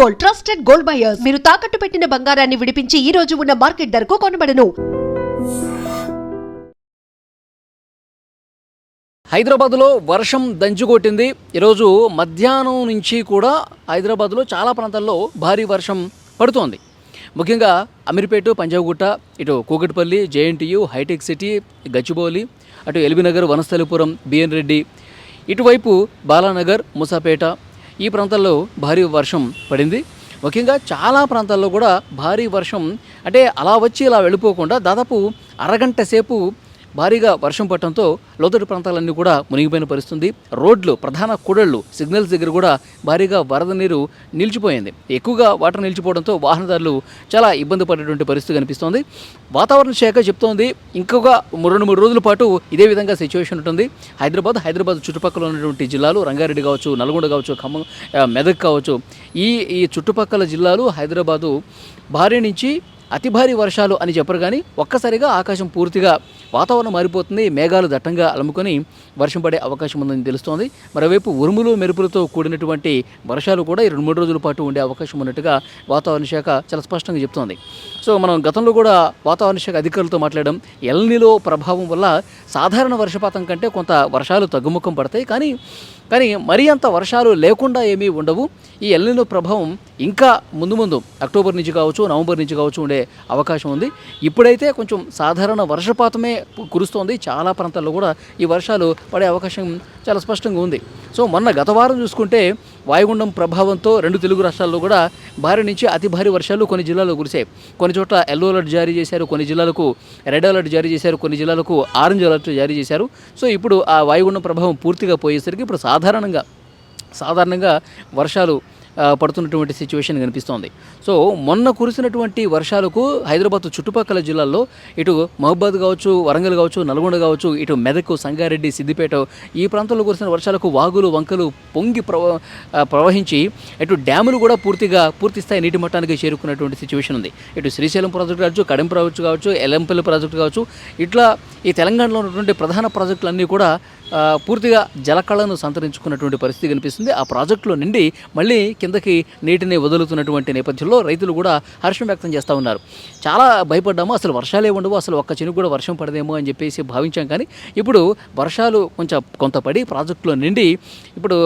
Gold, trusted gold buyers. మీరు తాకట్టు పెట్టిన బంగారాన్ని విడిపించి ఈ రోజు ఉన్న మార్కెట్ ధరకు కొనబడను. హైదరాబాద్లో వర్షం దంచుకొట్టింది. ఈరోజు మధ్యాహ్నం నుంచి కూడా హైదరాబాద్లో చాలా ప్రాంతాల్లో భారీ వర్షం పడుతోంది. ముఖ్యంగా అమీర్పేట, పంజాగుట్ట, ఇటు కూకట్పల్లి, జేఎన్టీయు, హైటెక్ సిటీ, గచ్చిబౌలి, అటు ఎల్బీనగర్, వనస్థలిపురం, బిఎన్ రెడ్డి, ఇటువైపు బాలానగర్, మూసాపేట ఈ ప్రాంతాల్లో భారీ వర్షం పడింది. ముఖ్యంగా చాలా ప్రాంతాల్లో కూడా భారీ వర్షం అంటే అలా వచ్చి ఇలా వెళ్ళిపోకుండా దాదాపు అరగంట సేపు భారీగా వర్షం పడటంతో లోతట్టు ప్రాంతాలన్నీ కూడా మునిగిపోయిన పరిస్థితుంది. రోడ్లు, ప్రధాన కూడళ్లు, సిగ్నల్స్ దగ్గర కూడా భారీగా వరద నీరు నిలిచిపోయింది. ఎక్కువగా వాటర్ నిలిచిపోవడంతో వాహనదారులు చాలా ఇబ్బంది పడేటువంటి పరిస్థితి కనిపిస్తోంది. వాతావరణ శాఖ చెప్తోంది ఇంకొక 2-3 రోజుల పాటు ఇదే విధంగా సిచ్యువేషన్ ఉంటుంది. హైదరాబాద్ చుట్టుపక్కల ఉన్నటువంటి జిల్లాలు, రంగారెడ్డి కావచ్చు, నల్గొండ కావచ్చు, ఖమ్మం, మెదక్ కావచ్చు, ఈ చుట్టుపక్కల జిల్లాలు హైదరాబాదు భారీ నుంచి అతి భారీ వర్షాలు అని చెప్పరు కానీ ఒక్కసారిగా ఆకాశం పూర్తిగా వాతావరణం మారిపోతుంది. మేఘాలు దట్టంగా అలుముకొని వర్షం పడే అవకాశం ఉందని తెలుస్తోంది. మరోవైపు ఉరుములు మెరుపులతో కూడినటువంటి వర్షాలు కూడా ఈ 2-3 రోజుల పాటు ఉండే అవకాశం ఉన్నట్టుగా వాతావరణ శాఖ చాలా స్పష్టంగా చెప్తోంది. సో మనం గతంలో కూడా వాతావరణ శాఖ అధికారులతో మాట్లాడడం, ఎల్ నినో ప్రభావం వల్ల సాధారణ వర్షపాతం కంటే కొంత వర్షాలు తగ్గుముఖం పడతాయి, కానీ మరీ అంత వర్షాలు లేకుండా ఏమీ ఉండవు. ఈ ఎల్ నినో ప్రభావం ఇంకా ముందు అక్టోబర్ నుంచి కావచ్చు, నవంబర్ నుంచి కావచ్చు ఉండే అవకాశం ఉంది. ఇప్పుడైతే కొంచెం సాధారణ వర్షపాతమే కురుస్తోంది. చాలా ప్రాంతాల్లో కూడా ఈ వర్షాలు పడే అవకాశం చాలా స్పష్టంగా ఉంది. సో గత వారం చూసుకుంటే వాయుగుండం ప్రభావంతో 2 తెలుగు రాష్ట్రాల్లో కూడా భారీ నుంచి అతి భారీ వర్షాలు కొన్ని జిల్లాల్లో కురిశాయి. కొన్ని చోట్ల ఎల్లో అలర్ట్ జారీ చేశారు, కొన్ని జిల్లాలకు రెడ్ అలర్ట్ జారీ చేశారు, కొన్ని జిల్లాలకు ఆరెంజ్ అలర్ట్ జారీ చేశారు. సో ఇప్పుడు ఆ వాయుగుండం ప్రభావం పూర్తిగా పోయేసరికి ఇప్పుడు సాధారణంగా వర్షాలు పడుతున్నటువంటి సిచ్యువేషన్ కనిపిస్తోంది. సో మొన్న కురిసినటువంటి వర్షాలకు హైదరాబాద్ చుట్టుపక్కల జిల్లాల్లో ఇటు మహబూబాద్ కావచ్చు, వరంగల్ కావచ్చు, నల్గొండ కావచ్చు, ఇటు మెదక్, సంగారెడ్డి, సిద్దిపేట ఈ ప్రాంతాల్లో కురిసిన వర్షాలకు వాగులు, వంకలు పొంగి ప్రవహించి ఇటు డ్యాములు కూడా పూర్తి స్థాయి నీటి మట్టానికి చేరుకున్నటువంటి సిచ్యువేషన్ ఉంది. ఇటు శ్రీశైలం ప్రాజెక్టు కావచ్చు, కడెం ప్రాజెక్టు కావచ్చు, ఎల్లంపల్లి ప్రాజెక్టు కావచ్చు, ఇట్లా ఈ తెలంగాణలో ఉన్నటువంటి ప్రధాన ప్రాజెక్టులన్నీ కూడా పూర్తిగా జలకళను సంతరించుకున్నటువంటి పరిస్థితి కనిపిస్తుంది. ఆ ప్రాజెక్టులో నుండి మళ్ళీ కిందకి నీటిని వదులుతున్నటువంటి నేపథ్యంలో రైతులు కూడా హర్షం వ్యక్తం చేస్తూ ఉన్నారు. చాలా భయపడ్డాము, అసలు వర్షాలే ఉండవు, అసలు ఒక్క చినుకు కూడా వర్షం పడదేమో అని చెప్పేసి భావించాం. కానీ ఇప్పుడు వర్షాలు కొంత పడి ప్రాజెక్టులో నిండి ఇప్పుడు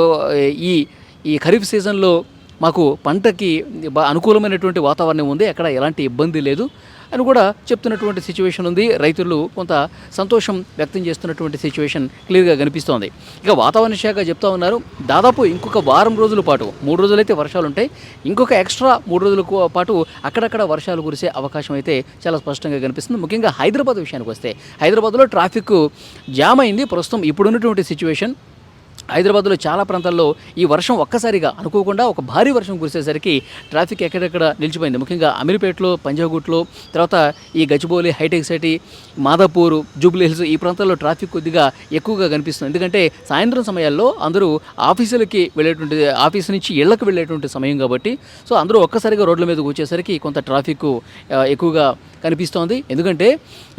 ఈ ఖరీఫ్ సీజన్లో మాకు పంటకి అనుకూలమైనటువంటి వాతావరణం ఉంది, ఎక్కడ ఎలాంటి ఇబ్బంది లేదు అని కూడా చెప్తున్నటువంటి సిచ్యువేషన్ ఉంది. రైతులు కొంత సంతోషం వ్యక్తం చేస్తున్నటువంటి సిచ్యువేషన్ క్లియర్గా కనిపిస్తోంది. ఇక వాతావరణ శాఖ చెప్తా ఉన్నారు దాదాపు ఇంకొక వారం రోజుల పాటు, 3 రోజులైతే వర్షాలు ఉంటాయి, ఇంకొక ఎక్స్ట్రా 3 రోజుల పాటు అక్కడక్కడ వర్షాలు కురిసే అవకాశం అయితే చాలా స్పష్టంగా కనిపిస్తుంది. ముఖ్యంగా హైదరాబాద్ విషయానికి వస్తే హైదరాబాద్లో ట్రాఫిక్ జామ్ అయింది. ప్రస్తుతం ఇప్పుడున్నటువంటి సిచ్యువేషన్ హైదరాబాద్లో చాలా ప్రాంతాల్లో ఈ వర్షం ఒక్కసారిగా అనుకోకుండా ఒక భారీ వర్షం కురిసేసరికి ట్రాఫిక్ ఎక్కడెక్కడ నిలిచిపోయింది. ముఖ్యంగా అమీర్పేటలో, పంజాగుట్లో, తర్వాత ఈ గచ్చిబౌలి, హైటెక్ సిటీ, మాదాపూర్, జూబ్లీ హిల్స్ ఈ ప్రాంతాల్లో ట్రాఫిక్ కొద్దిగా ఎక్కువగా కనిపిస్తుంది. ఎందుకంటే సాయంత్రం సమయాల్లో అందరూ ఆఫీసులకి వెళ్ళేటువంటి, ఆఫీసు నుంచి ఇళ్లకు వెళ్ళేటువంటి సమయం కాబట్టి సో అందరూ ఒక్కసారిగా రోడ్ల మీదకి వచ్చేసరికి కొంత ట్రాఫిక్ ఎక్కువగా కనిపిస్తోంది. ఎందుకంటే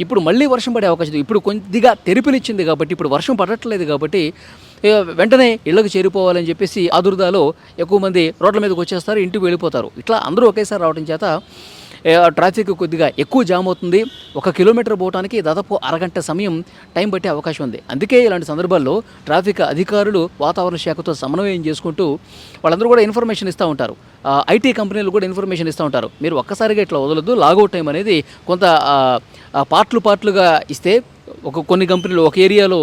ఇప్పుడు మళ్ళీ వర్షం పడే అవకాశం, ఇప్పుడు కొద్దిగా తెరిపినిచ్చింది కాబట్టి, ఇప్పుడు వర్షం పడట్లేదు కాబట్టి వెంటనే ఇళ్లకు చేరిపోవాలని చెప్పేసి ఆదుర్దాలో ఎక్కువ మంది రోడ్ల మీదకి వచ్చేస్తారు, ఇంటికి వెళ్ళిపోతారు. ఇట్లా అందరూ ఒకేసారి రావడం చేత ట్రాఫిక్ కొద్దిగా ఎక్కువ జామ్ అవుతుంది. 1 కిలోమీటర్ పోవడానికి దాదాపు అరగంట సమయం టైం పట్టే అవకాశం ఉంది. అందుకే ఇలాంటి సందర్భాల్లో ట్రాఫిక్ అధికారులు వాతావరణ శాఖతో సమన్వయం చేసుకుంటూ వాళ్ళందరూ కూడా ఇన్ఫర్మేషన్ ఇస్తూ ఉంటారు. ఐటీ కంపెనీలు కూడా ఇన్ఫర్మేషన్ ఇస్తూ ఉంటారు, మీరు ఒక్కసారిగా ఇట్లా వదలొద్దు, లాగౌట్ టైం అనేది కొంత పార్ట్లుగా ఇస్తే కొన్ని కంపెనీలు ఒక ఏరియాలో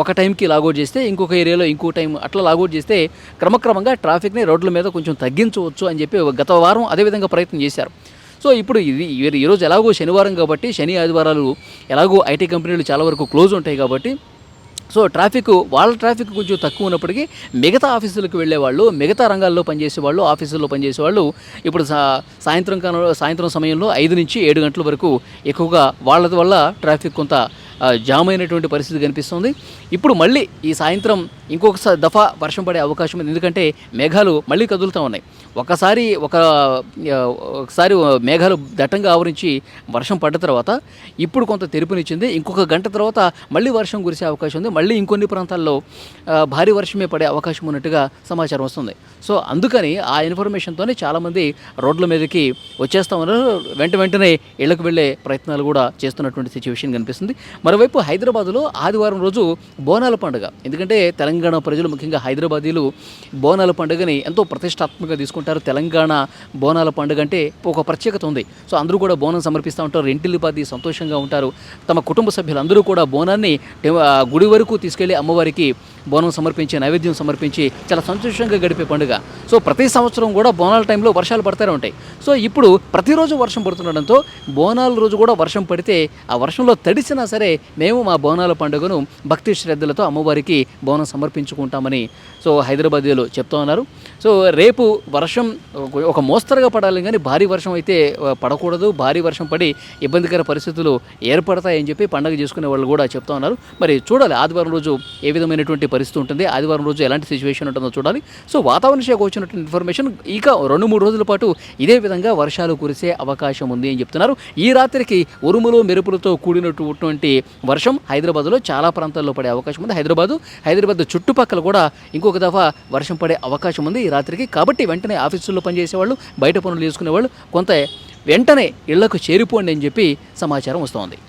ఒక టైంకి లాగౌట్ చేస్తే ఇంకొక ఏరియాలో ఇంకో టైం అట్లా లాగౌట్ చేస్తే క్రమక్రమంగా ట్రాఫిక్ని రోడ్ల మీద కొంచెం తగ్గించవచ్చు అని చెప్పి గత వారం అదేవిధంగా ప్రయత్నం చేశారు. సో ఇప్పుడు ఈరోజు ఎలాగో శనివారం కాబట్టి, శని ఆదివారాలు ఎలాగో ఐటీ కంపెనీలు చాలా వరకు క్లోజ్ ఉంటాయి కాబట్టి సో వాళ్ళ ట్రాఫిక్ కొంచెం తక్కువ ఉన్నప్పటికీ మిగతా ఆఫీసులకు వెళ్ళేవాళ్ళు, మిగతా రంగాల్లో పనిచేసేవాళ్ళు, ఆఫీసుల్లో పనిచేసేవాళ్ళు ఇప్పుడు సాయంత్రం సమయంలో 5 నుంచి 7 గంటల వరకు ఎక్కువగా వాళ్ళ వల్ల ట్రాఫిక్ కొంత జామ్ అయినటువంటి పరిస్థితి కనిపిస్తుంది. ఇప్పుడు మళ్ళీ ఈ సాయంత్రం ఇంకొకసారి దఫా వర్షం పడే అవకాశం ఉంది. ఎందుకంటే మేఘాలు మళ్ళీ కదులుతూ ఉన్నాయి. ఒకసారి మేఘాలు దట్టంగా ఆవరించి వర్షం పడ్డ తర్వాత ఇప్పుడు కొంత తెరుపునిచ్చింది. ఇంకొక గంట తర్వాత మళ్ళీ వర్షం కురిసే అవకాశం ఉంది. మళ్ళీ ఇంకొన్ని ప్రాంతాల్లో భారీ వర్షమే పడే అవకాశం ఉన్నట్టుగా సమాచారం వస్తుంది. సో అందుకని ఆ ఇన్ఫర్మేషన్తోనే చాలామంది రోడ్ల మీదకి వచ్చేస్తూ ఉన్నారు. వెంటనే ఇళ్లకు వెళ్ళే ప్రయత్నాలు కూడా చేస్తున్నటువంటి సిచ్యువేషన్ కనిపిస్తుంది. మరోవైపు హైదరాబాద్లో ఆదివారం రోజు బోనాల పండుగ. ఎందుకంటే తెలంగాణ ప్రజలు, ముఖ్యంగా హైదరాబాదీలు బోనాల పండుగని ఎంతో ప్రతిష్టాత్మకంగా తీసుకుంటారు. తెలంగాణ బోనాల పండుగ అంటే ఒక ప్రత్యేకత ఉంది. సో అందరూ కూడా బోనం సమర్పిస్తూ ఉంటారు. ఇంటిల్లిపాది సంతోషంగా ఉంటారు. తమ కుటుంబ సభ్యులందరూ కూడా బోనాన్ని గుడి వరకు తీసుకెళ్లి అమ్మవారికి బోనం సమర్పించి, నైవేద్యం సమర్పించి చాలా సంతోషంగా గడిపే పండుగ. సో ప్రతి సంవత్సరం కూడా బోనాల టైంలో వర్షాలు పడతానే ఉంటాయి. సో ఇప్పుడు ప్రతిరోజు వర్షం పడుతుండడంతో బోనాల రోజు కూడా వర్షం పడితే ఆ వర్షంలో తడిసినా సరే మేము మా బోనాల పండుగను భక్తి శ్రద్ధలతో అమ్మవారికి బోనం సమర్పించుకుంటామని సో హైదరాబాదీలు చెప్తూ ఉన్నారు. సో రేపు వర్షం ఒక మోస్తరుగా పడాలి, కానీ భారీ వర్షం అయితే పడకూడదు. భారీ వర్షం పడి ఇబ్బందికర పరిస్థితులు ఏర్పడతాయని చెప్పి పండుగ చేసుకునే వాళ్ళు కూడా చెప్తూ ఉన్నారు. మరి చూడాలి ఆదివారం రోజు ఏ విధమైనటువంటి పరిస్థితి ఉంటుంది, ఆదివారం రోజు ఎలాంటి సిచ్యువేషన్ ఉంటుందో చూడాలి. సో వాతావరణ శాఖ వచ్చినటువంటి ఇన్ఫర్మేషన్ ఇక 2-3 రోజుల పాటు ఇదే విధంగా వర్షాలు కురిసే అవకాశం ఉంది అని చెప్తున్నారు. ఈ రాత్రికి ఉరుములు మెరుపులతో కూడినటువంటి వర్షం హైదరాబాద్లో చాలా ప్రాంతాల్లో పడే అవకాశం ఉంది. హైదరాబాద్ చుట్టుపక్కల కూడా ఇంకొక దఫా వర్షం పడే అవకాశం ఉంది ఈ రాత్రికి. కాబట్టి వెంటనే ఆఫీసుల్లో పనిచేసేవాళ్ళు, బయట పనులు చేసుకునేవాళ్ళు కొంత వెంటనే ఇళ్లకు చేరిపోండి అని చెప్పి సమాచారం వస్తోంది.